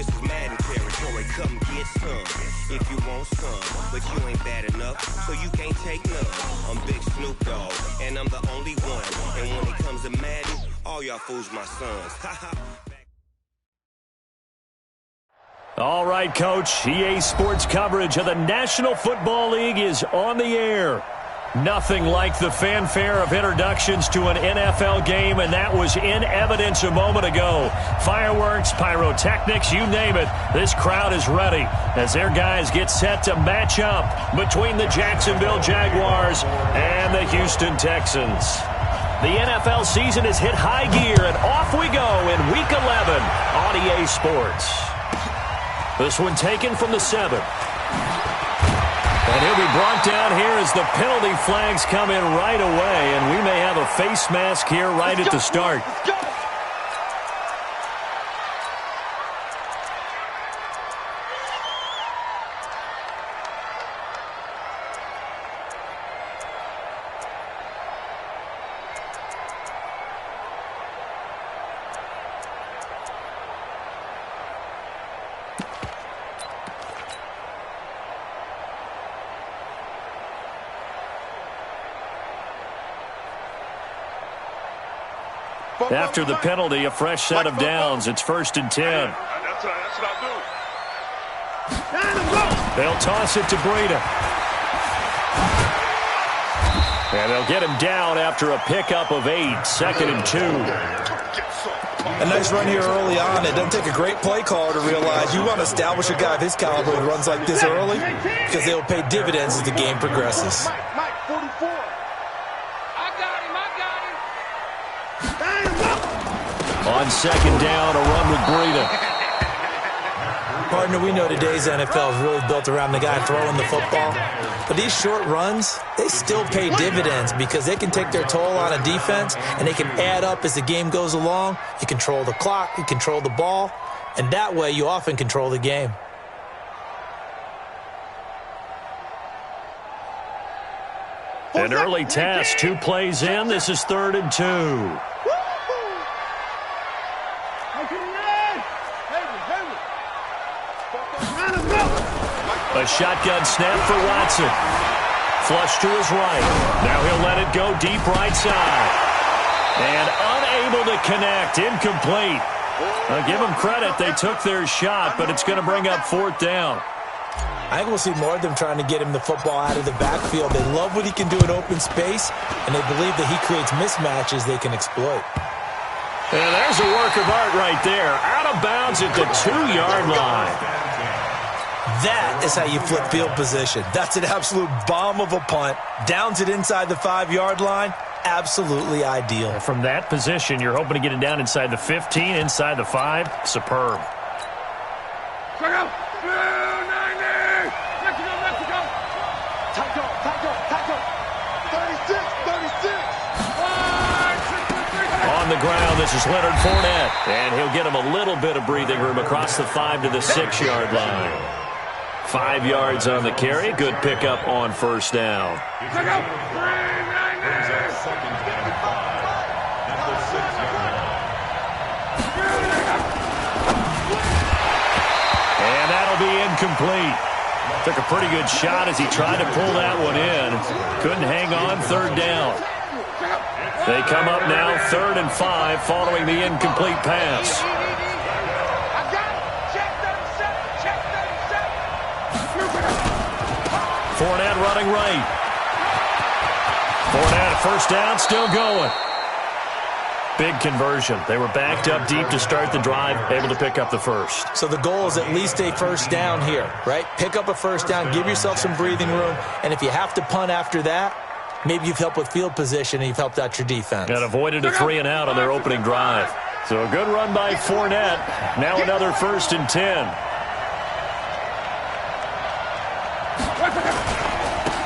this is Madden territory. Come get some if you want some, but you ain't bad enough, so you can't take none. I'm Big Snoop Dogg, and I'm the only one. And when it comes to Madden, all y'all fools my sons. All right, Coach. EA Sports coverage of the National Football League is on the air. Nothing like the fanfare of introductions to an NFL game, and that was in evidence a moment ago. Fireworks, pyrotechnics, you name it. This crowd is ready as their guys get set to match up between the Jacksonville Jaguars and the Houston Texans. The NFL season has hit high gear, and off we go in Week 11 on EA Sports. This one taken from the 7. And he'll be brought down here as the penalty flags come in right away, and we may have a face mask here right at the start. After the penalty, a fresh set of downs. It's 1st and 10. That's what I do. They'll toss it to Breida. And they'll get him down after a pickup of 8. 2nd and 2. A nice run here early on. It doesn't take a great play caller to realize you want to establish a guy of his caliber who runs like this early because they will pay dividends as the game progresses. Mike, 44. On 2nd down, a run with Breida. Partner, we know today's NFL is really built around the guy throwing the football. But these short runs, they still pay dividends because they can take their toll on a defense, and they can add up as the game goes along. You control the clock, you control the ball, and that way you often control the game. An early test, 2 plays in. This is 3rd and 2. A shotgun snap for Watson. Flush to his right. Now he'll let it go deep right side. And unable to connect. Incomplete. I'll give them credit. They took their shot, but it's going to bring up 4th down. I think we'll see more of them trying to get him the football out of the backfield. They love what he can do in open space, and they believe that he creates mismatches they can exploit. And there's a work of art right there. Out of bounds at the 2-yard line. That is how you flip field position. That's an absolute bomb of a punt. Downs it inside the 5-yard line. Absolutely ideal. From that position, you're hoping to get it down inside the 15, inside the 5. Superb. Check out. 90. Mexico. Tackle. 36. On the ground, this is Leonard Fournette. And he'll get him a little bit of breathing room across the 5 to the 6-yard line. 5 yards on the carry. Good pickup on 1st down. Check out. 390. And that'll be incomplete. Took a pretty good shot as he tried to pull that one in. Couldn't hang on. 3rd down. They come up now 3rd and 5 following the incomplete pass. Fournette running right. Fournette, 1st down, still going. Big conversion. They were backed up deep to start the drive, able to pick up the 1st. So the goal is at least a 1st down here, right? Pick up a 1st down, give yourself some breathing room, and if you have to punt after that, maybe you've helped with field position and you've helped out your defense. And avoided a 3-and-out on their opening drive. So a good run by Fournette. Now another 1st and 10.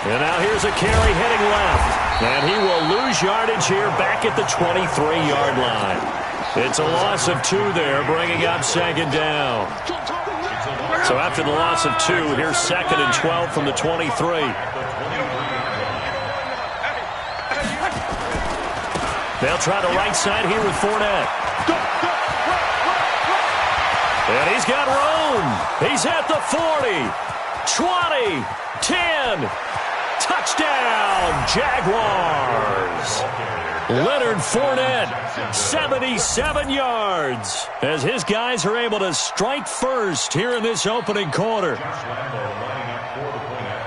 And now here's a carry heading left. And he will lose yardage here back at the 23-yard line. It's a loss of 2 there, bringing up 2nd down. So after the loss of 2, here's 2nd and 12 from the 23. They'll try the right side here with Fournette. And he's got room. He's at the 40, 20, 10. Touchdown, Jaguars. Leonard Fournette, 77 yards, as his guys are able to strike first here in this opening quarter.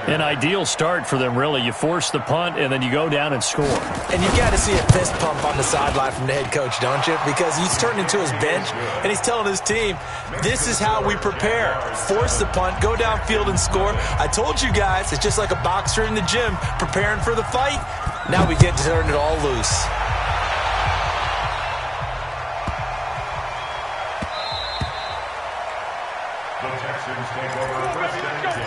An ideal start for them, really. You force the punt, and then you go down and score. And you got to see a fist pump on the sideline from the head coach, don't you? Because he's turned into his bench, and he's telling his team, this is how we prepare. Force the punt, go downfield and score. I told you guys, it's just like a boxer in the gym preparing for the fight. Now we get to turn it all loose. The Texans take over first and 10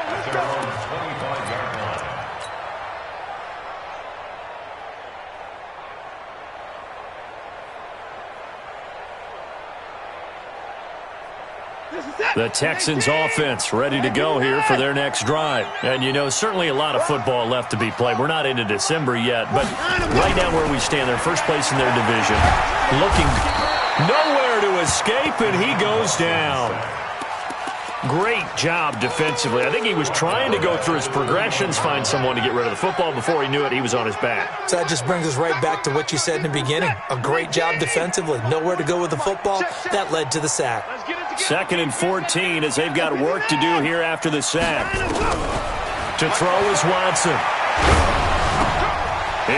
at their own 25-yard line. The Texans offense ready to go here for their next drive. And, you know, certainly a lot of football left to be played. We're not into December yet, but right now where we stand, they're first place in their division. Looking nowhere to escape, and he goes down. Great job defensively. I think he was trying to go through his progressions, find someone to get rid of the football. Before he knew it, he was on his back. So that just brings us right back to what you said in the beginning. A great job defensively. Nowhere to go with the football. That led to the sack. 2nd and 14 as they've got work to do here after the sack. To throw is Watson.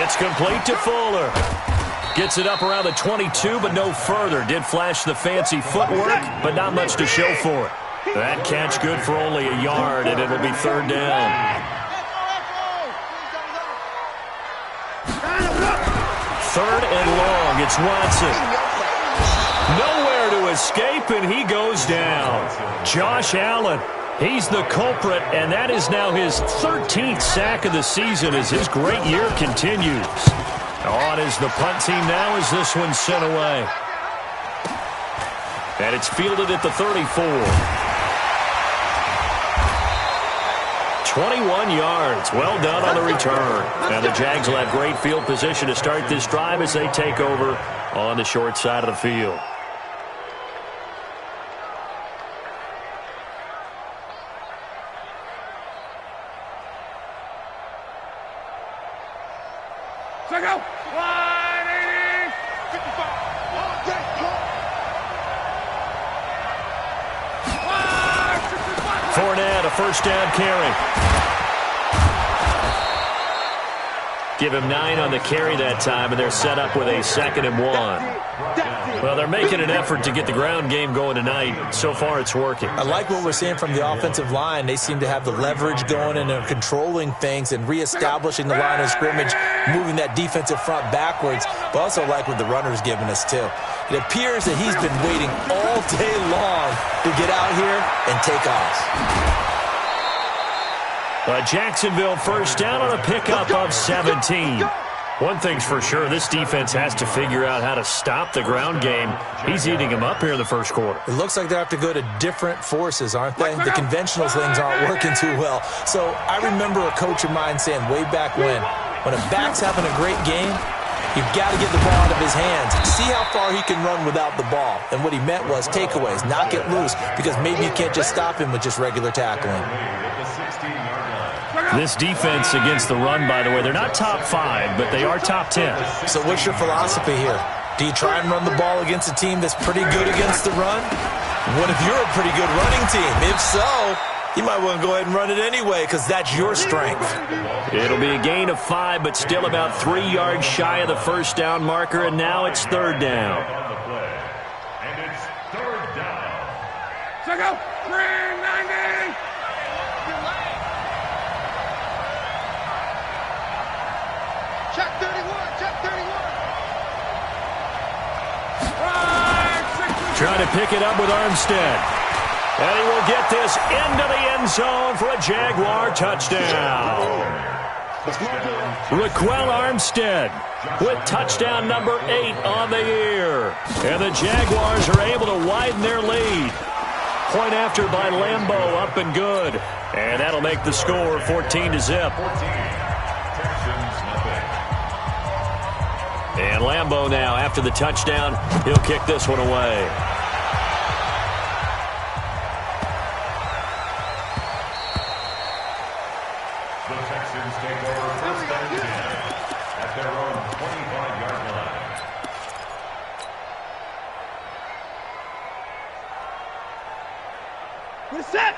It's complete to Fuller. Gets it up around the 22, but no further. Did flash the fancy footwork, but not much to show for it. That catch good for only a yard, and it'll be 3rd down. 3rd and long. It's Watson. Nowhere to escape, and he goes down. Josh Allen, he's the culprit, and that is now his 13th sack of the season as his great year continues. On is the punt team now as this one's sent away. And it's fielded at the 34. 21 yards. Well done on the return. And the Jags will have great field position to start this drive as they take over on the short side of the field. Check out. 180. 55. Fournette, a first down carry. Give him 9 on the carry that time, and they're set up with a 2nd and 1. Well, they're making an effort to get the ground game going tonight. So far, it's working. I like what we're seeing from the offensive line. They seem to have the leverage going, and they're controlling things and reestablishing the line of scrimmage, moving that defensive front backwards. But also like what the runner's giving us, too. It appears that he's been waiting all day long to get out here and take off. Jacksonville first down on a pickup of 17. One thing's for sure, this defense has to figure out how to stop the ground game. He's eating them up here in the first quarter. It looks like they have to go to different forces, aren't they? The conventional things aren't working too well. So I remember a coach of mine saying way back when a back's having a great game, you've got to get the ball out of his hands. See how far he can run without the ball. And what he meant was takeaways, knock it loose, because maybe you can't just stop him with just regular tackling. This defense against the run, by the way, they're not top 5, but they are top 10. So what's your philosophy here? Do you try and run the ball against a team that's pretty good against the run? What if you're a pretty good running team? If so, you might want to go ahead and run it anyway because that's your strength. It'll be a gain of 5, but still about 3 yards shy of the first down marker, and now it's 3rd down. And it's 3rd down. Check out. 390. Check 31. Check 31. Trying to pick it up with Armstead. And he will get this into the end zone for a Jaguar touchdown. Raquel Armstead with touchdown number 8 on the year. And the Jaguars are able to widen their lead. Point after by Lambeau, up and good. And that'll make the score 14-0. And Lambeau now, after the touchdown, he'll kick this one away. At their own 25-yard line.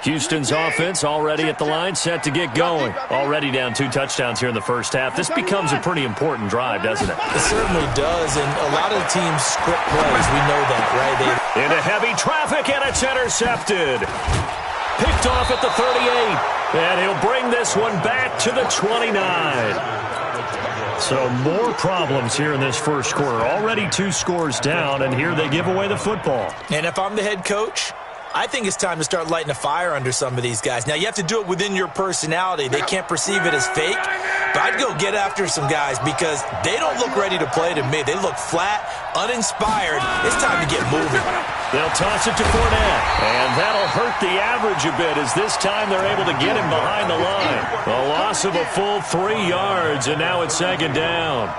Houston's offense already at the line, set to get going. Already down 2 touchdowns here in the first half. This becomes a pretty important drive, doesn't it? It certainly does, and a lot of the teams script plays. We know that, right? Into heavy traffic, and it's intercepted. Picked off at the 38, and he'll bring this one back to the 29. So more problems here in this first quarter. Already 2 scores down, and here they give away the football. And if I'm the head coach, I think it's time to start lighting a fire under some of these guys. Now, you have to do it within your personality. They can't perceive it as fake. But I'd go get after some guys because they don't look ready to play to me. They look flat, uninspired. It's time to get moving. They'll toss it to Fournette, and that'll hurt the average a bit as this time they're able to get him behind the line. A loss of a full 3 yards, and now it's 2nd down.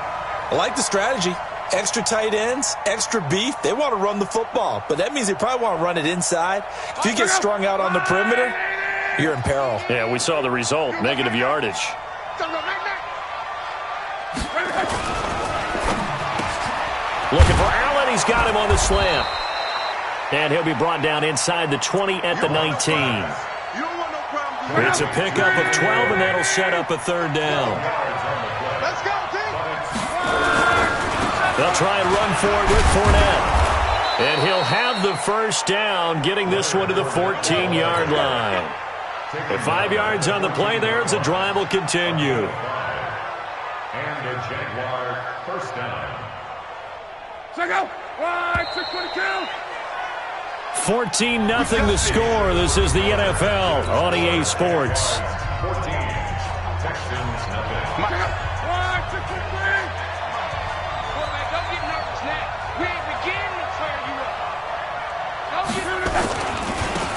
I like the strategy. Extra tight ends, extra beef. They want to run the football, but that means they probably want to run it inside. If you get strung out on the perimeter, you're in peril. Yeah, we saw the result, negative yardage. Looking for Allen. He's got him on the slant. And he'll be brought down inside the 20 at the 19. It's a pickup of 12, and that'll set up a 3rd down. Let's go, team. They'll try and run for it with Fournette. And he'll have the 1st down, getting this one to the 14-yard line. With 5 yards on the play there, as the drive will continue. And a Jaguar 1st down. Let's go. 6:22. 14-0 the score. This is the NFL on EA Sports. 14. Texans nothing.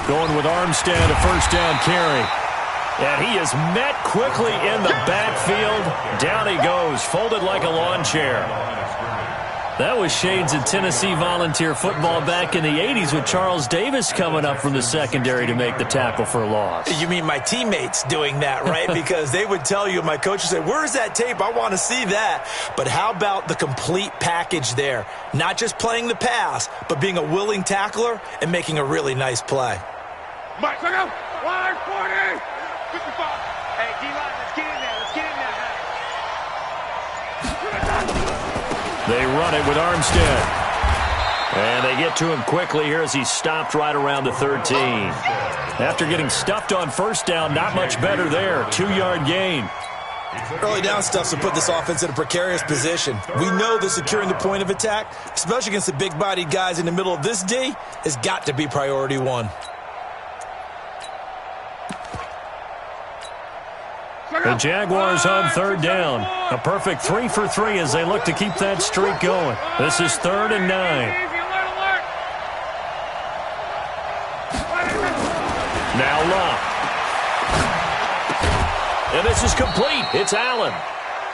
Going with Armstead, a 1st down carry. And he is met quickly in the backfield. Down he goes, folded like a lawn chair. That was shades of Tennessee volunteer football back in the 80s with Charles Davis coming up from the secondary to make the tackle for a loss. You mean my teammates doing that, right? Because they would tell you, my coach would say, where's that tape? I want to see that. But how about the complete package there? Not just playing the pass, but being a willing tackler and making a really nice play. Mike, let's go. 140. 55. Hey, D-line, let's get in there. Let's get in there. They run it with Armstead. And they get to him quickly here as he's stopped right around the 13. After getting stuffed on 1st down, not much better there. 2-yard gain. Early down stuff to put this offense in a precarious position. We know that securing the point of attack, especially against the big-bodied guys in the middle of this D, has got to be priority 1. The Jaguars on 3rd down. A perfect 3 for 3 as they look to keep that streak going. This is 3rd and 9. Now Love. And this is complete. It's Allen.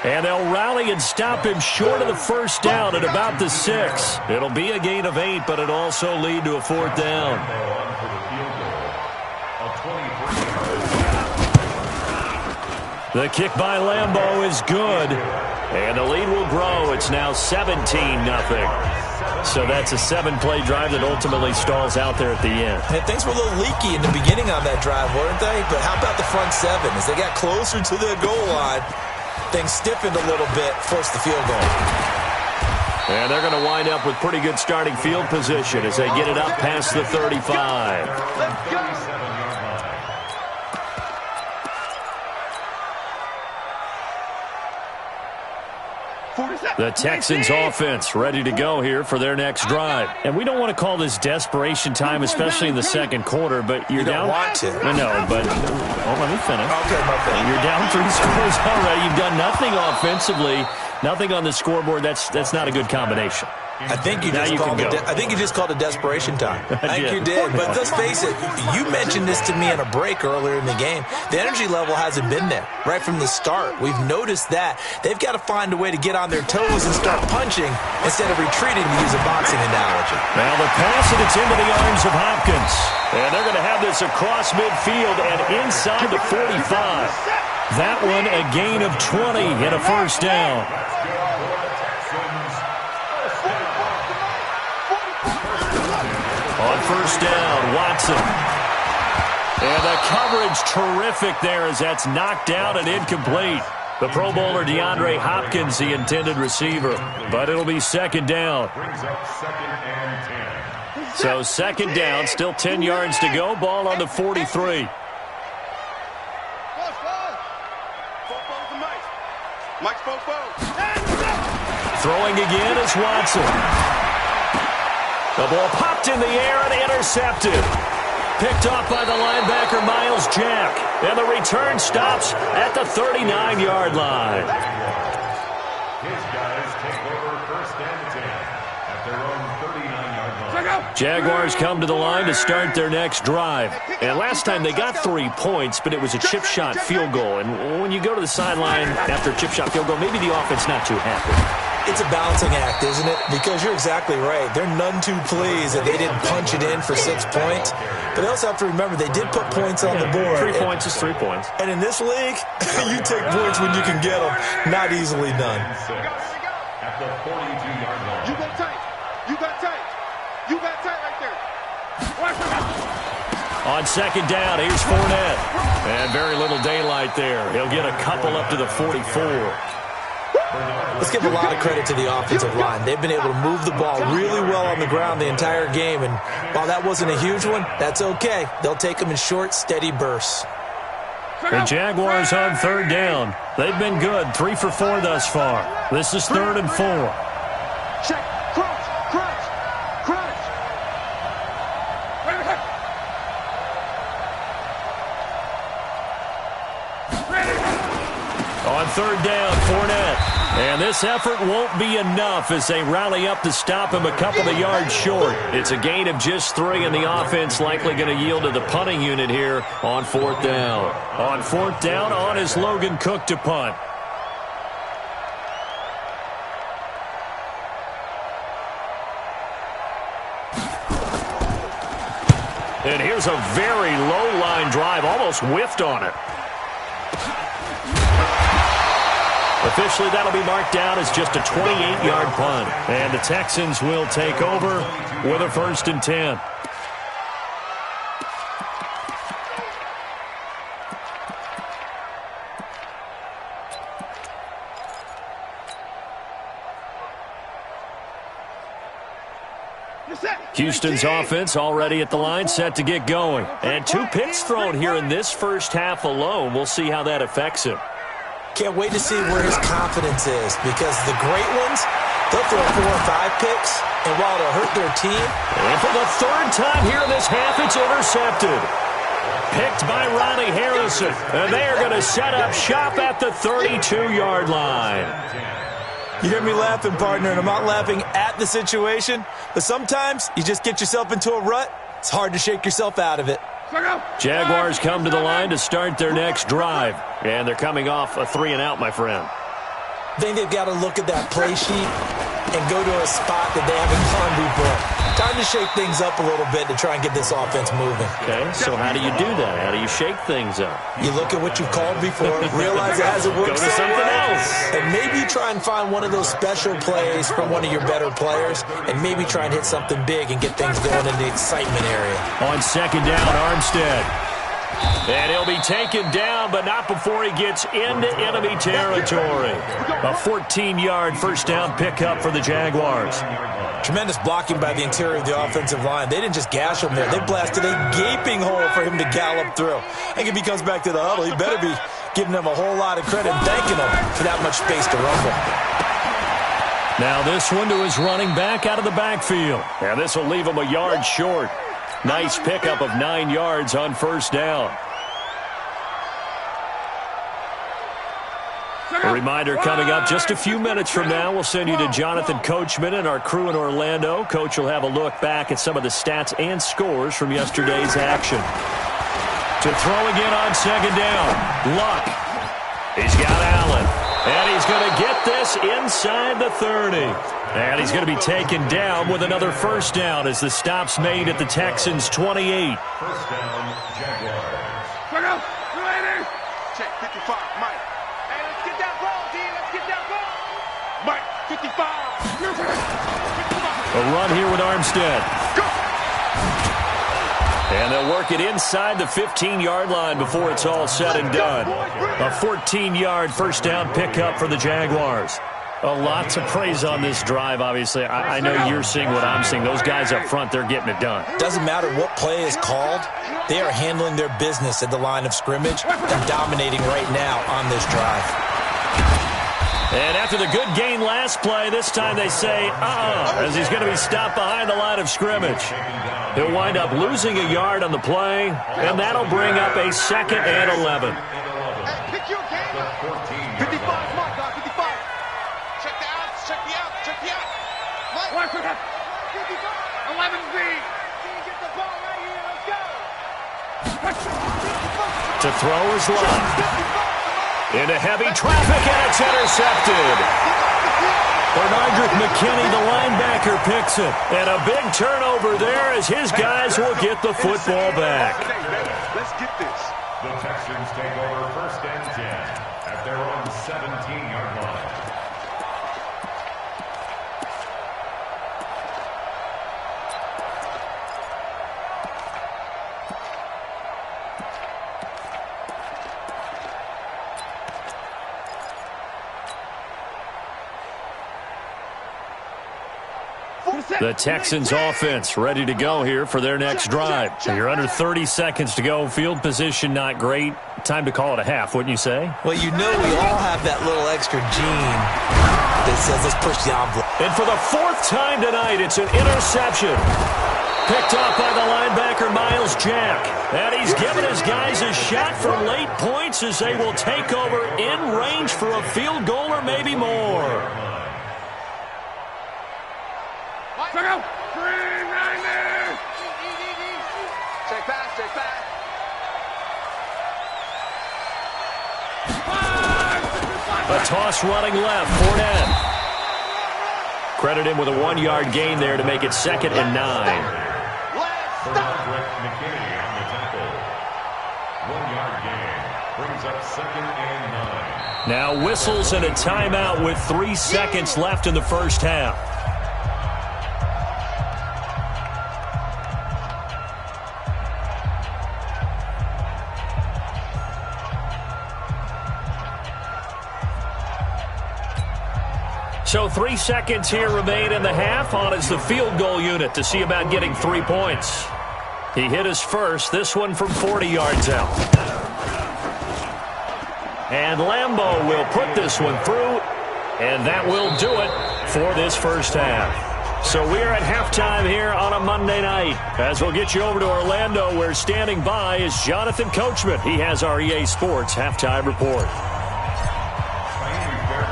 And they'll rally and stop him short of the 1st down at about the 6. It'll be a gain of 8, but it'll also lead to a 4th down. The kick by Lambeau is good, and the lead will grow. It's now 17-0. So that's a 7-play drive that ultimately stalls out there at the end. And things were a little leaky in the beginning on that drive, weren't they? But how about the front 7? As they got closer to the goal line, things stiffened a little bit, forced the field goal. And they're going to wind up with pretty good starting field position as they get it up past the 35. Let's go. The Texans offense ready to go here for their next drive. And we don't want to call this desperation time, especially in the 2nd quarter, but you're down. You don't want to. No, but let me finish. Okay, my bad. You're down 3 scores already. You've done nothing offensively, nothing on the scoreboard. That's not a good combination. I think you just called it desperation time. I think you did. But let's face it, you mentioned this to me in a break earlier in the game. The energy level hasn't been there right from the start. We've noticed that. They've got to find a way to get on their toes and start punching instead of retreating, to use a boxing analogy. Now the pass, and it's into the arms of Hopkins. And they're going to have this across midfield and inside the 45. That one a gain of 20 and a first down. On first down, Watson. And the coverage terrific there as that's knocked down and incomplete. The Pro Bowler DeAndre Hopkins, the intended receiver. But it'll be second down. So second down, still 10 yards to go. Ball on the 43. Throwing again is Watson. The ball popped in the air and intercepted. Picked off by the linebacker, Miles Jack. And the return stops at the 39-yard line. His guys take over first and 10 at their own 39-yard line. Jaguars come to the line to start their next drive. And last time they got 3 points, but it was a chip shot field goal. And when you go to the sideline after a chip shot field goal, maybe the offense not too happy. It's a balancing act, isn't it? Because you're exactly right. They're none too pleased that they didn't punch it in for 6 points. But they also have to remember they did put points on the board. 3 points is 3 points. And in this league, you take points when you can get them. Not easily done. At the 42-yard line. You go tight. You got tight. You got tight right there. Watch it. On second down, here's Fournette. And very little daylight there. He'll get a couple up to the 44. Let's give a lot of credit to the offensive line. They've been able to move the ball really well on the ground the entire game. And while that wasn't a huge one, that's okay. They'll take them in short, steady bursts. The Jaguars on third down. They've been good, 3 for 4 thus far. This is 3rd and 4. Check. Crouch. Crouch. Crouch. On third down, Fournette. And this effort won't be enough as they rally up to stop him a couple of yards short. It's a gain of just 3, and the offense likely going to yield to the punting unit here on 4th down. On 4th down, on is Logan Cook to punt. And here's a very low line drive, almost whiffed on it. Officially, that'll be marked down as just a 28-yard punt. And the Texans will take over with a 1st and 10. Houston's offense already at the line, set to get going. And 2 picks thrown here in this first half alone. We'll see how that affects him. Can't wait to see where his confidence is, because the great ones, they'll throw 4 or 5 picks, and while it'll hurt their team. And for the 3rd time here in this half, it's intercepted. Picked by Ronnie Harrison, and they are going to set up shop at the 32-yard line. You hear me laughing, partner, and I'm not laughing at the situation, but sometimes you just get yourself into a rut. It's hard to shake yourself out of it. Jaguars come to the line to start their next drive. And they're coming off a 3-and-out, my friend. I think they've got to look at that play sheet and go to a spot that they haven't gone before. Time to shake things up a little bit to try and get this offense moving. Okay, so how do you do that? How do you shake things up? You look at what you've called before, realize it hasn't worked Go to something else. and maybe you try and find one of those special plays from one of your better players, and maybe try and hit something big and get things going in the excitement area. On second down, Armstead. And he'll be taken down, but not before he gets into enemy territory. A 14-yard first down pickup for the Jaguars. Tremendous blocking by the interior of the offensive line. They didn't just gash him there. They blasted a gaping hole for him to gallop through. I think if he comes back to the huddle, he better be giving them a whole lot of credit and thanking them for that much space to rumble. Now this one to his running back out of the backfield. And this will leave him a yard short. Nice pickup of 9 yards on first down. A reminder coming up just a few minutes from now. We'll send you to Jonathan Coachman and our crew in Orlando. Coach will have a look back at some of the stats and scores from yesterday's action. To throw again on second down. Luck. He's got Allen. And he's going to get this inside the 30. And he's going to be taken down with another first down as the stop's made at the Texans' 28. First down, Jaguars. Check 55, Mike. Hey, let's get that ball, D. Let's get that ball. Mike, 55. 55. A run here with Armstead. Go. And they'll work it inside the 15-yard line before it's all said and done. A 14-yard first down pickup for the Jaguars. A lot to praise on this drive, obviously. I know you're seeing what I'm seeing. Those guys up front, they're getting it done. Doesn't matter what play is called. They are handling their business at the line of scrimmage and dominating right now on this drive. And after the good gain last play, this time they say, as he's going to be stopped behind the line of scrimmage. He'll wind up losing a yard on the play, and that'll bring up a 2nd and 11. Hey, pick your game up. 55, Mark, 55. Check the outs, check the out, check the out. Mike, 55, 11B. Get the ball right here, let's go. To throw is left. Into heavy traffic, and it's intercepted. Bernardrick McKinney, the linebacker, picks it. And a big turnover there as his guys will get the football back. Let's get this. The Texans take over 1st and 10 at their own 17-yard line. The Texans offense ready to go here for their next drive. You're under 30 seconds to go. Field position not great. Time to call it a half, wouldn't you say? Well, you know we all have that little extra gene that says let's push the envelope. And for the 4th time tonight, it's an interception. Picked off by the linebacker, Miles Jack. And he's given his guys a shot for late points as they will take over in range for a field goal or maybe more. Check out. 390. Check pass, check pass. A toss running left, Fournette. Credit him with a 1-yard gain there to make it 2nd and 9. Bernardrick McKinney on the tackle. 1-yard gain brings up 2nd and 9. Now whistles and a timeout with 3 seconds left in the first half. So 3 seconds here remain in the half. On is the field goal unit to see about getting 3 points. He hit his first, this one from 40 yards out. And Lambeau will put this one through, and that will do it for this first half. So we're at halftime here on a Monday night. As we'll get you over to Orlando, where standing by is Jonathan Coachman. He has our EA Sports halftime report.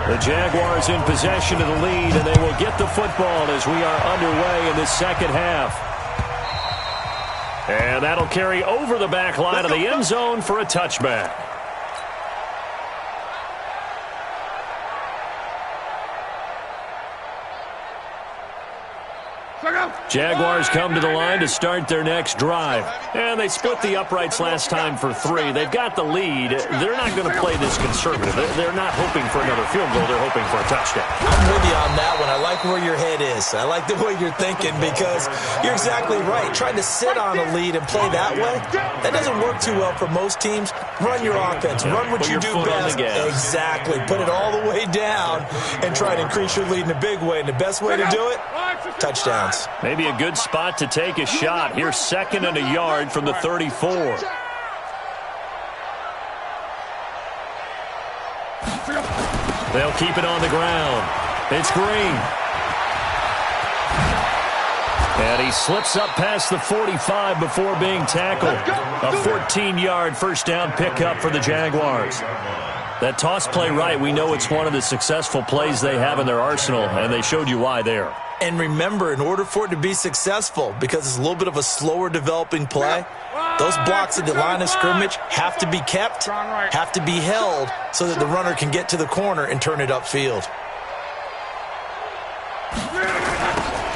The Jaguars in possession of the lead, and they will get the football as we are underway in the second half. And that'll carry over the back line of the end zone for a touchback. Jaguars come to the line to start their next drive. And they split the uprights last time for 3. They've got the lead. They're not going to play this conservative. They're not hoping for another field goal. They're hoping for a touchdown. I'm with you on that one. I like where your head is. I like the way you're thinking because you're exactly right. Trying to sit on a lead and play that way, that doesn't work too well for most teams. Run your offense. Run what you do best. Exactly. Put it all the way down and try to increase your lead in a big way. And the best way to do it, touchdowns. Maybe a good spot to take a shot. Here's 2nd and a yard from the 34. They'll keep it on the ground. It's Green. And he slips up past the 45 before being tackled. A 14-yard first down pickup for the Jaguars. That toss play right, we know it's one of the successful plays they have in their arsenal, and they showed you why there. And remember, in order for it to be successful, because it's a little bit of a slower developing play, those blocks at the line of scrimmage have to be kept, have to be held, so that the runner can get to the corner and turn it upfield.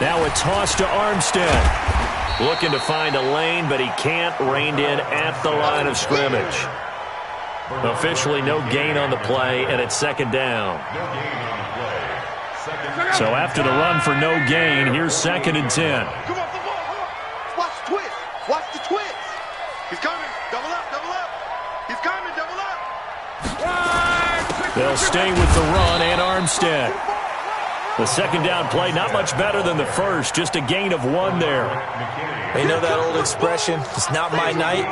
Now a toss to Armstead. Looking to find a lane, but he can't. Reined in at the line of scrimmage. Officially no gain on the play, and it's second down. So after the run for no gain, here's 2nd and 10. Come off the ball. Watch the twist. Watch the twist. He's coming. Double up. Double up. He's coming. Double up. They'll stay with the run and Armstead. The second down play, not much better than the first, just a gain of 1 there. You know that old expression, it's not my night?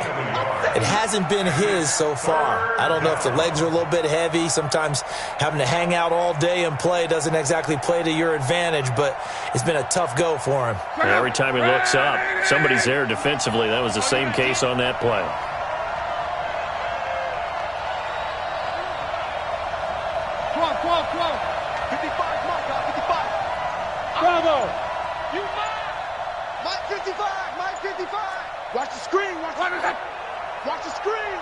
It hasn't been his so far. I don't know if the legs are a little bit heavy. Sometimes having to hang out all day and play doesn't exactly play to your advantage, but it's been a tough go for him. Every time he looks up, somebody's there defensively. That was the same case on that play. Bravo! You Mike 55! Mike 55! Watch the screen! Watch the screen!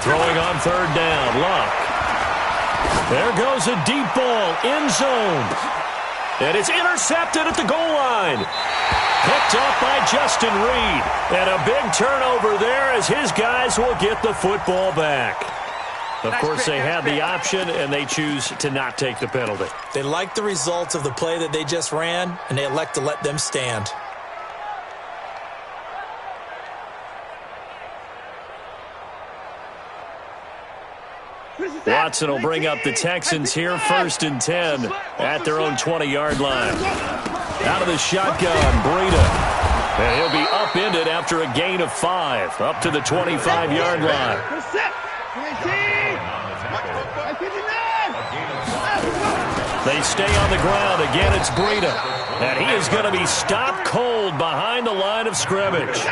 Throwing on 3rd down, Luck. There goes a deep ball, end zone. And it's intercepted at the goal line. Picked up by Justin Reed. And a big turnover there as his guys will get the football back. Of course, they had the option, and they choose to not take the penalty. They like the results of the play that they just ran, and they elect to let them stand. Watson will bring up the Texans here, 1st and 10 at their own 20-yard line. Out of the shotgun, Breida. And he'll be upended after a gain of 5, up to the 25-yard line. They stay on the ground. Again, it's Breida. And he is going to be stopped cold behind the line of scrimmage.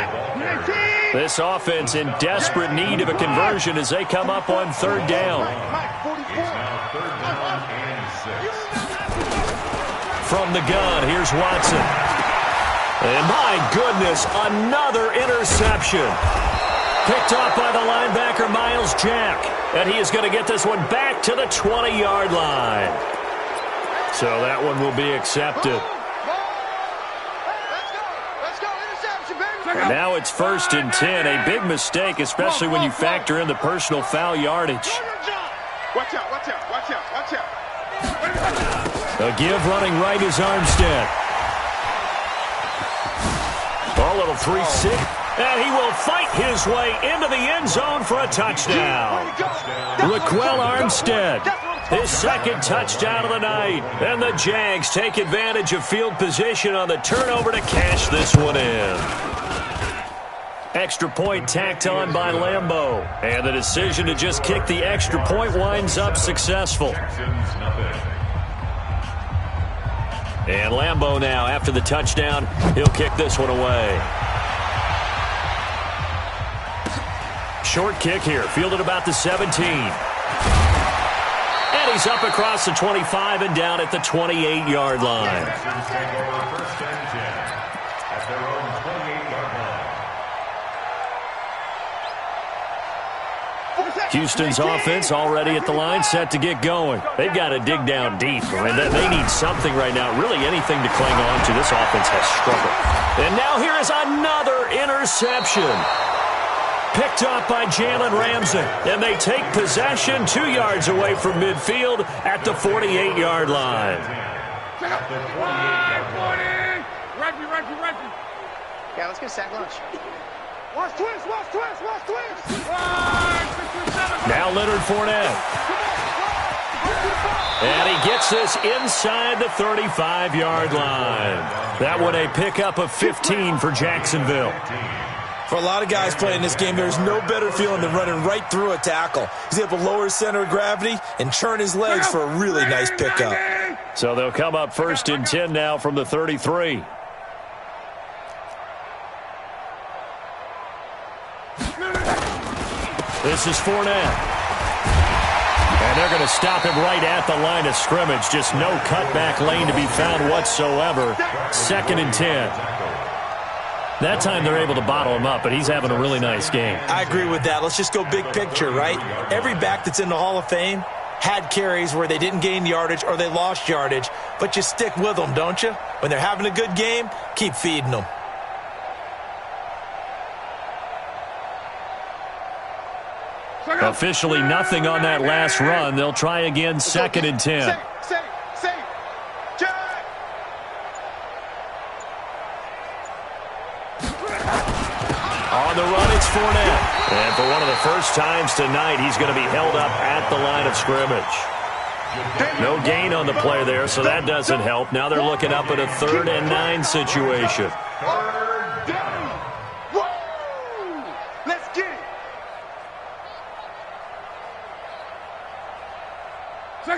This offense in desperate need of a conversion as they come up on 3rd down. From the gun, here's Watson. And my goodness, another interception. Picked off by the linebacker, Miles Jack. And he is going to get this one back to the 20-yard line. So that one will be accepted. And now it's 1st and 10. A big mistake, especially when you factor in the personal foul yardage. Watch out, watch out, watch out, watch out. A give running right is Armstead. A little 3-6. And he will fight his way into the end zone for a touchdown. Raquel Armstead, his 2nd touchdown of the night. And the Jags take advantage of field position on the turnover to cash this one in. Extra point tacked on by Lambeau. And the decision to just kick the extra point winds up successful. And Lambeau now, after the touchdown, he'll kick this one away. Short kick here, fielded about the 17. And he's up across the 25 and down at the 28-yard line. Houston's offense already at the line, set to get going. They've got to dig down deep. I mean, they need something right now, really anything to cling on to. This offense has struggled. And now here is another interception. Picked up by Jalen Ramsey. And they take possession 2 yards away from midfield at the 48-yard line. Yeah, let's get sack lunch. Watch twist, watch twist, watch twist. Now Leonard Fournette. And he gets this inside the 35-yard line. That one a pickup of 15 for Jacksonville. For a lot of guys playing this game, there's no better feeling than running right through a tackle. He's able to lower his center of gravity and churn his legs for a really nice pickup. So they'll come up 1st and 10 now from the 33. This is Fournette. And they're going to stop him right at the line of scrimmage. Just no cutback lane to be found whatsoever. 2nd and 10. That time they're able to bottle him up, but he's having a really nice game. I agree with that. Let's just go big picture, right? Every back that's in the Hall of Fame had carries where they didn't gain yardage or they lost yardage, but you stick with them, don't you? When they're having a good game, keep feeding them. Officially nothing on that last run. They'll try again, 2nd and 10. On the run, it's Fournette. And for one of the first times tonight, he's going to be held up at the line of scrimmage. No gain on the play there, so that doesn't help. Now they're looking up at a 3rd and 9 situation. Let's get it.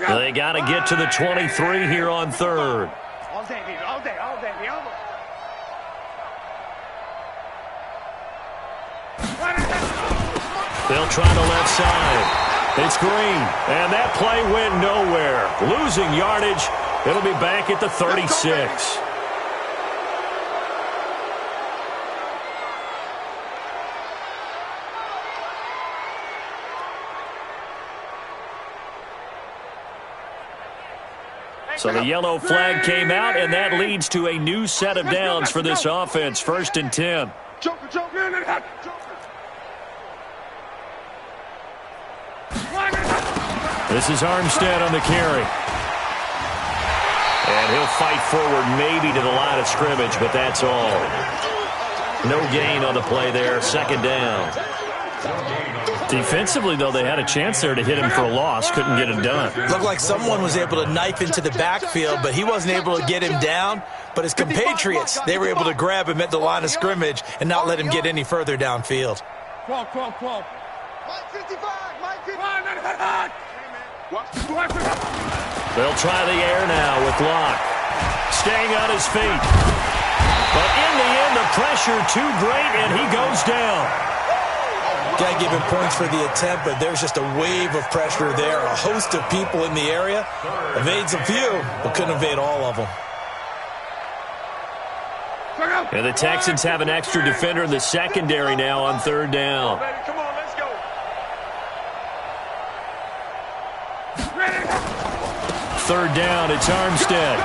They got to get to the 23 here on 3rd. All day, baby. All day. All day, baby. All day. They'll try the left side. It's Green, and that play went nowhere. Losing yardage. It'll be back at the 36. So the yellow flag came out, and that leads to a new set of downs for this offense. 1st and 10. This is Armstead on the carry. And he'll fight forward maybe to the line of scrimmage, but that's all. No gain on the play there. 2nd down. Defensively, though, they had a chance there to hit him for a loss. Couldn't get it done. Looked like someone was able to knife into the backfield, but he wasn't able to get him down. But his compatriots, they were able to grab him at the line of scrimmage and not let him get any further downfield. Mike 55. Mike 55. They'll try the air now with Locke. Staying on his feet. But in the end, the pressure too great, and he goes down. Got to give him points for the attempt, but there's just a wave of pressure there. A host of people in the area. Evades a few, but couldn't evade all of them. And the Texans have an extra defender in the secondary now on 3rd down. Come on, let's go. 3rd down, it's Armstead.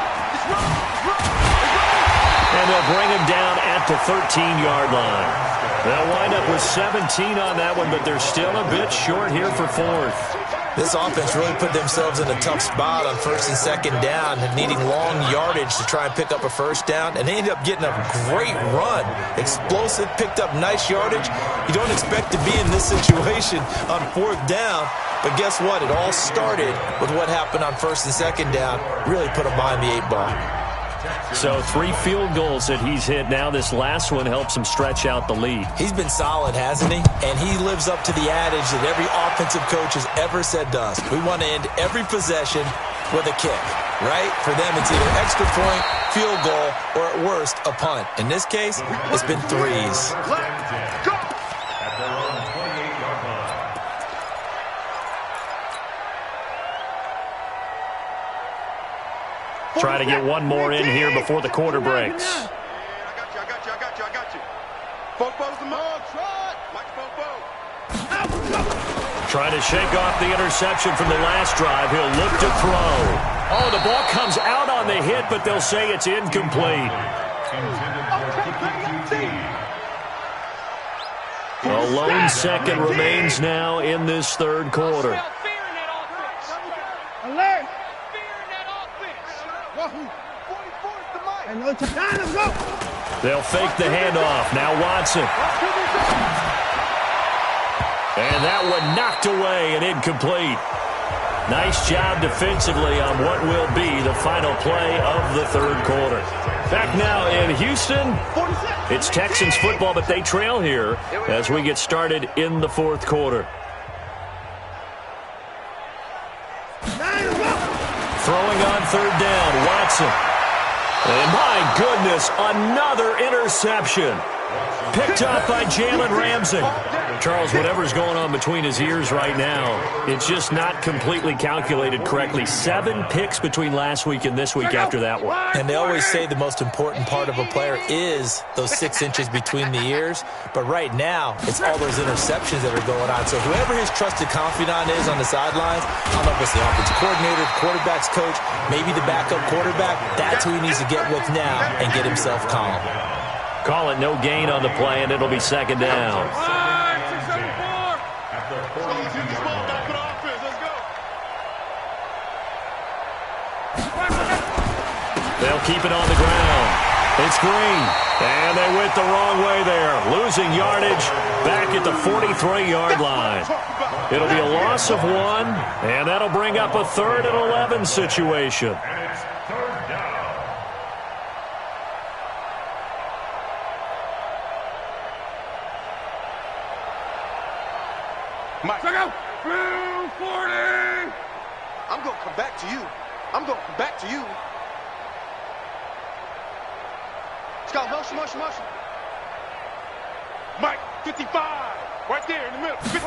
And they'll bring him down at the 13-yard line. They'll wind up with 17 on that one, but they're still a bit short here for 4th. This offense really put themselves in a tough spot on 1st and 2nd down, needing long yardage to try and pick up a 1st down, and they ended up getting a great run. Explosive, picked up nice yardage. You don't expect to be in this situation on 4th down, but guess what? It all started with what happened on 1st and 2nd down. Really put them behind the 8 ball. So 3 field goals that he's hit now. This last one helps him stretch out the lead. He's been solid, hasn't he? And he lives up to the adage that every offensive coach has ever said to us. We want to end every possession with a kick, right? For them, it's either extra point, field goal, or at worst, a punt. In this case, it's been 3s. Try to get one more in here before the quarter breaks. I got you. Football's the mug. Mike Football. Trying to shake off the interception from the last drive. He'll look to throw. Oh, the ball comes out on the hit, but they'll say it's incomplete. A lone second remains now in this 3rd quarter. They'll fake the handoff. Now Watson. And that one knocked away and incomplete. Nice job defensively on what will be the final play of the 3rd quarter. Back now in Houston, it's Texans football, but they trail here as we get started in the 4th quarter. Throwing on 3rd down, Watson. And my goodness, another interception. Picked up by Jalen Ramsey. Charles, whatever's going on between his ears right now, it's just not completely calculated correctly. 7 picks between last week and this week after that one. And they always say the most important part of a player is those 6 inches between the ears. But right now, it's all those interceptions that are going on. So whoever his trusted confidant is on the sidelines, I don't know if it's the offensive coordinator, the quarterback's coach, maybe the backup quarterback, that's who he needs to get with now and get himself calm. Call it no gain on the play, and it'll be 2nd down. At the 42. they'll keep it on the ground. It's Green, and they went the wrong way there, losing yardage back at the 43-yard line. It'll be a loss of 1, and that'll bring up a 3rd and 11 situation. And it's 3rd down. Mike, check out. 40. I'm going to come back to you. I'm going to come back to you. Scout, motion. Mike, 55. Right there in the middle. 55.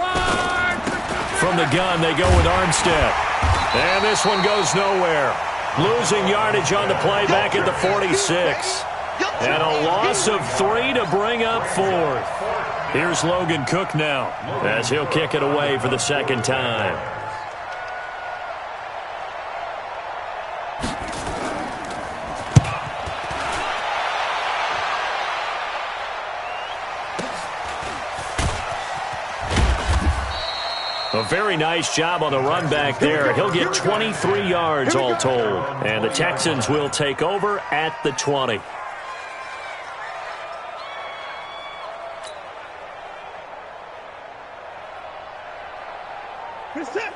From the gun, they go with Armstead. And this one goes nowhere. Losing yardage on the play back at the 46. And a loss of 3 to bring up 4th. Here's Logan Cook now as he'll kick it away for the 2nd time. A very nice job on the run back there. He'll get 23 yards all told. And the Texans will take over at the 20.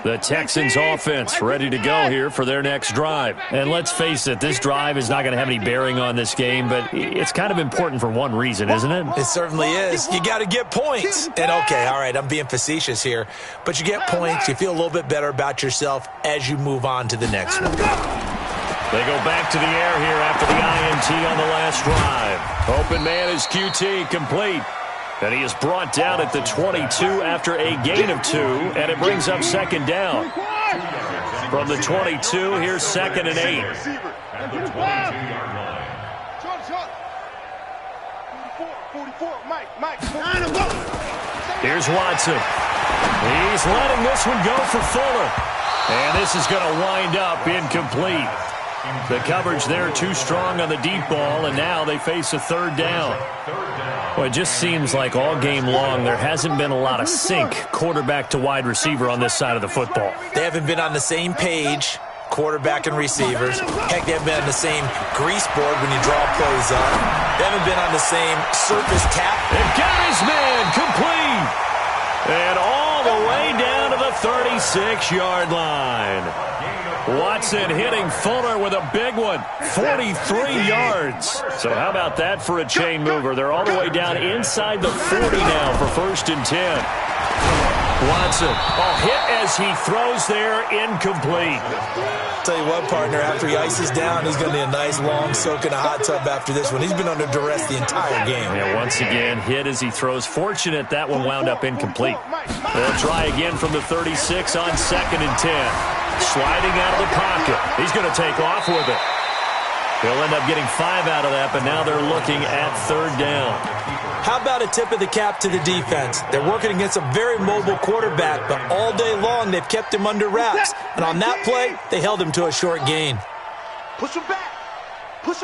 The Texans offense ready to go here for their next drive. And let's face it, this drive is not going to have any bearing on this game, but it's kind of important for one reason, isn't it? It certainly is. You got to get points. And okay, all right, I'm being facetious here, but you get points, you feel a little bit better about yourself as you move on to the next one. They go back to the air here after the INT on the last drive. Open man is QT, complete. And he is brought down at the 22 after a gain of 2, and it brings up 2nd down. From the 22, here's 2nd and 8. At the 22-yard line. 44, Mike. Here's Watson. He's letting this one go for Fuller. And this is going to wind up incomplete. The coverage there too strong on the deep ball, and now they face a 3rd down. Well, it just seems like all game long there hasn't been a lot of sync quarterback to wide receiver on this side of the football. They haven't been on the same page, quarterback and receivers. Heck, they haven't been on the same grease board when you draw plays up. They haven't been on the same surface tap. They've got his man complete. And all the way down to the 36-yard line. Watson hitting Fuller with a big one, 43 yards. So how about that for a chain mover? They're all the way down inside the 40 now for 1st and 10. Watson, hit as he throws there, incomplete. Tell you what, partner, after he ices down, he's going to need a nice long soak in a hot tub after this one. He's been under duress the entire game. Yeah, once again, hit as he throws. Fortunate that one wound up incomplete. They'll try again from the 36 on 2nd and 10. Sliding out of the pocket. He's going to take off with it. He'll end up getting 5 out of that, but now they're looking at 3rd down. How about a tip of the cap to the defense? They're working against a very mobile quarterback, but all day long they've kept him under wraps. And on that play, they held him to a short gain. Push him back. 36.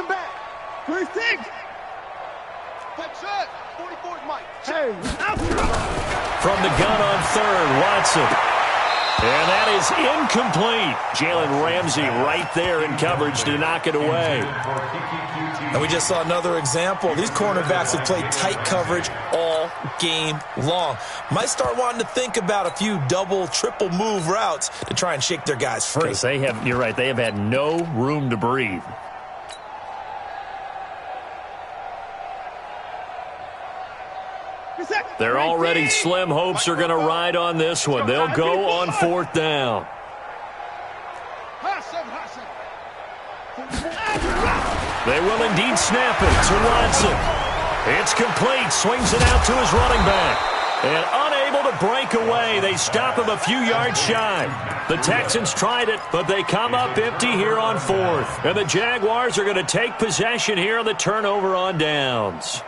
44 is Mike. From the gun on 3rd, Watson. And that is incomplete. Jalen Ramsey right there in coverage to knock it away. And we just saw another example. These cornerbacks have played tight coverage all game long. Might start wanting to think about a few double, triple move routes to try and shake their guys free. Because you're right, they have had no room to breathe. They're already slim hopes are going to ride on this one. They'll go on 4th down. They will indeed snap it to Watson. It's complete. Swings it out to his running back. And unable to break away, they stop him a few yards shy. The Texans tried it, but they come up empty here on 4th. And the Jaguars are going to take possession here on the turnover on downs.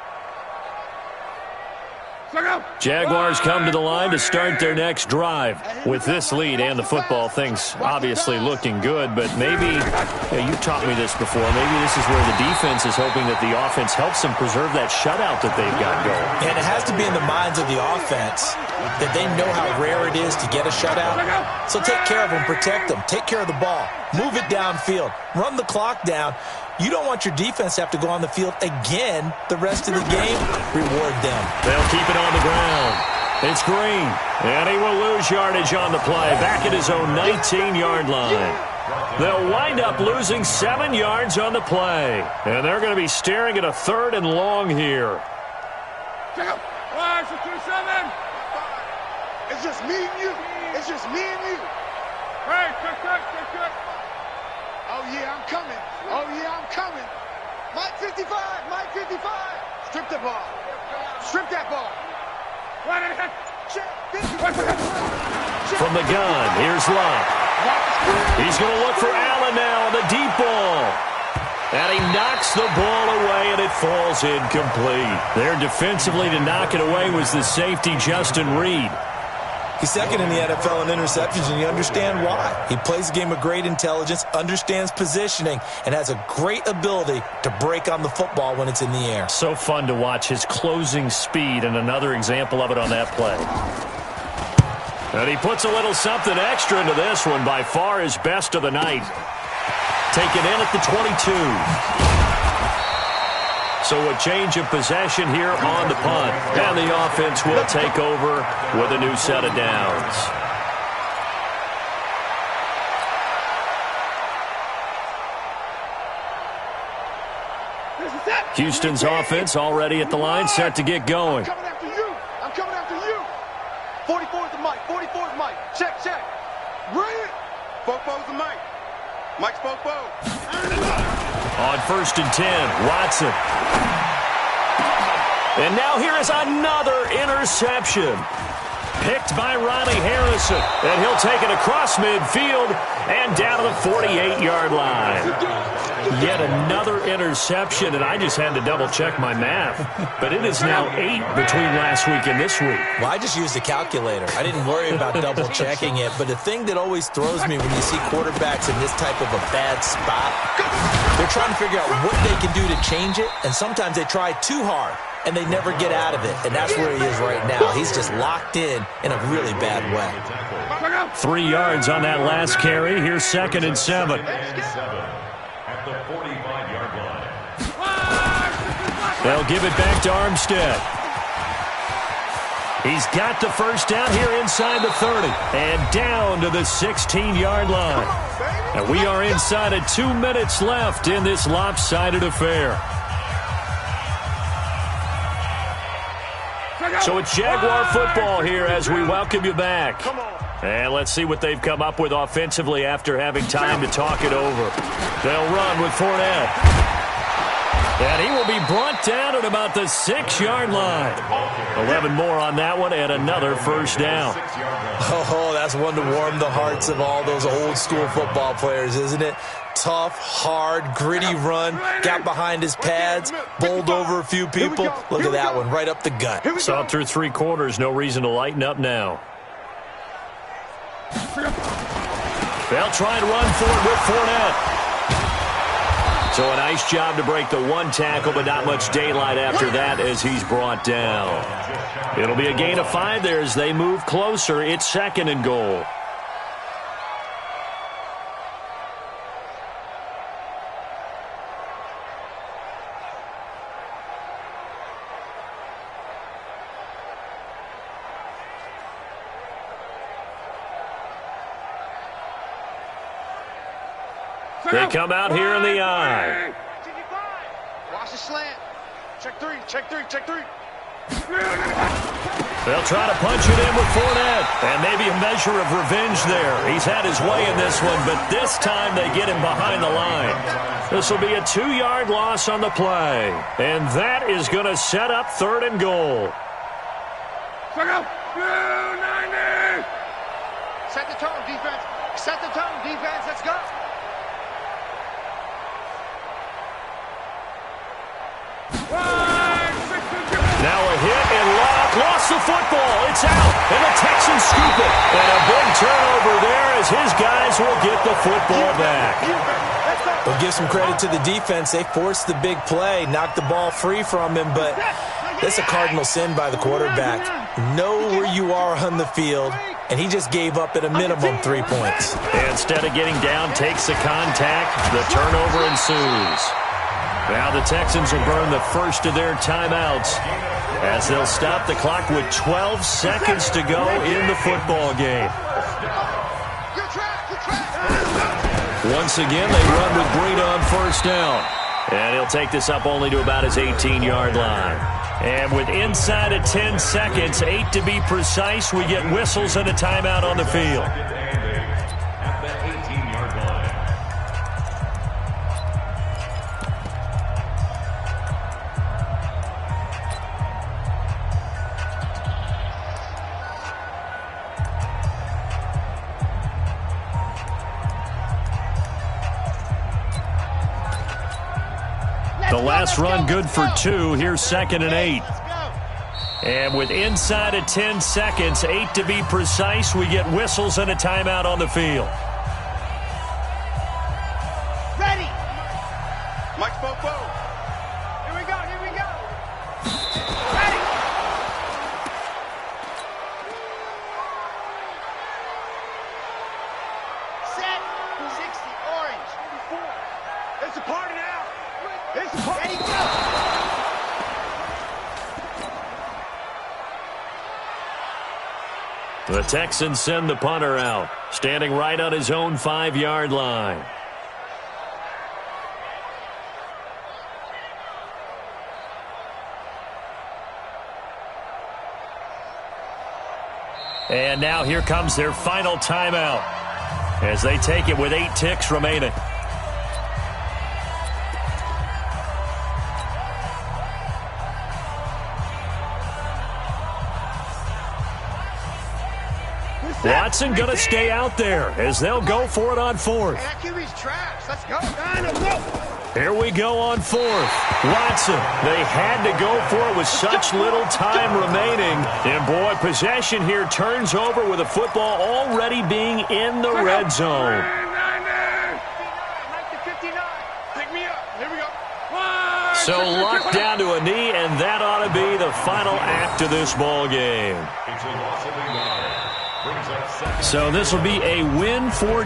Jaguars come to the line to start their next drive. With this lead and the football, things obviously looking good, but maybe, you've taught me this before, maybe this is where the defense is hoping that the offense helps them preserve that shutout that they've got going. And it has to be in the minds of the offense that they know how rare it is to get a shutout. So take care of them, protect them, take care of the ball, move it downfield, run the clock down, You don't want your defense to have to go on the field again the rest of the game. Reward them. They'll keep it on the ground. It's Green, and he will lose yardage on the play, back at his own 19-yard line. They'll wind up losing 7 yards on the play, and they're going to be staring at a 3rd and long here. Check out. 5, 6, 2, 7. It's just me and you. It's just me and you. Hey, check. Oh, yeah, I'm coming. Oh, yeah, I'm coming. Mike 55. Strip the ball. Strip that ball. From the gun, here's Love. He's going to look for Allen now on the deep ball. And he knocks the ball away, and it falls incomplete. There defensively to knock it away was the safety, Justin Reed. He's second in the NFL in interceptions, and you understand why. He plays a game of great intelligence, understands positioning, and has a great ability to break on the football when it's in the air. So fun to watch his closing speed, and another example of it on that play. And he puts a little something extra into this one, by far his best of the night. Taken in at the 22. So a change of possession here on the punt. And the offense will take over with a new set of downs. Houston's offense already at the line, set to get going. I'm coming after you. 44 is the Mike. Check. Bring it. Fofo's the Mike. Mike's Fofo. On 1st and 10, Watson. And now here is another interception. Picked by Ronnie Harrison. And he'll take it across midfield and down to the 48-yard line. Yet another interception, and I just had to double-check my math. But it is now 8 between last week and this week. Well, I just used a calculator. I didn't worry about double-checking it. But the thing that always throws me when you see quarterbacks in this type of a bad spot, they're trying to figure out what they can do to change it, and sometimes they try too hard, and they never get out of it. And that's where he is right now. He's just locked in a really bad way. 3 yards on that last carry. Here's 2nd and 7. At the 45-yard line. They'll give it back to Armstead. He's got the first down here inside the 30 and down to the 16-yard line. And we are inside of 2 minutes left in this lopsided affair. So it's Jaguar football here as we welcome you back. And let's see what they've come up with offensively after having time to talk it over. They'll run with Fournette. And he will be brought down at about the 6-yard line. 11 more on that one and another first down. Oh, that's one to warm the hearts of all those old school football players, isn't it? Tough, hard, gritty run, got behind his pads, bowled over a few people. Look at that one, right up the gut. Saw through 3 quarters, no reason to lighten up now. They'll try and run for it with Fournette. So a nice job to break the 1 tackle, but not much daylight after that as he's brought down. It'll be a gain of 5 there as they move closer. It's 2nd and goal. They come out here in the eye. Watch the slant. Check 3. They'll try to punch it in with Fournette. And maybe a measure of revenge there. He's had his way in this one, but this time they get him behind the line. This will be a 2-yard loss on the play. And that is going to set up 3rd and goal. Check out. 90. Set the tone, defense. Let's go. Now a hit and lost the football. It's out, and the Texans scoop it. And a big turnover there as his guys will get the football back. We'll give some credit to the defense. They forced the big play, knocked the ball free from him, but that's a cardinal sin by the quarterback. Know where you are on the field, and he just gave up at a minimum 3 points. Instead of getting down, takes the contact. The turnover ensues. Now the Texans will burn the first of their timeouts as they'll stop the clock with 12 seconds to go in the football game. Once again, they run with Breida on first down. And he'll take this up only to about his 18-yard line. And with inside of 10 seconds, 8 to be precise, we get whistles and a timeout on the field. At the 18-yard line. The last run good for 2. Here's 2nd and 8. And with inside of 10 seconds, 8 to be precise, we get whistles and a timeout on the field. Ready. Mike Bobo. Here we go, here we go. Ready. Set. 60, orange. It's a party now. It's a party. Ready, go. The Texans send the punter out, standing right on his own 5-yard line. And now here comes their final timeout as they take it with 8 ticks remaining. Watson going to stay out there as they'll go for it on 4th. That QB's trash. Let's go. Here we go on 4th. Watson, they had to go for it with such little time remaining. And boy, possession here turns over with the football already being in the red zone. So luck down to a knee, and that ought to be the final act of this ball game. So this will be a win for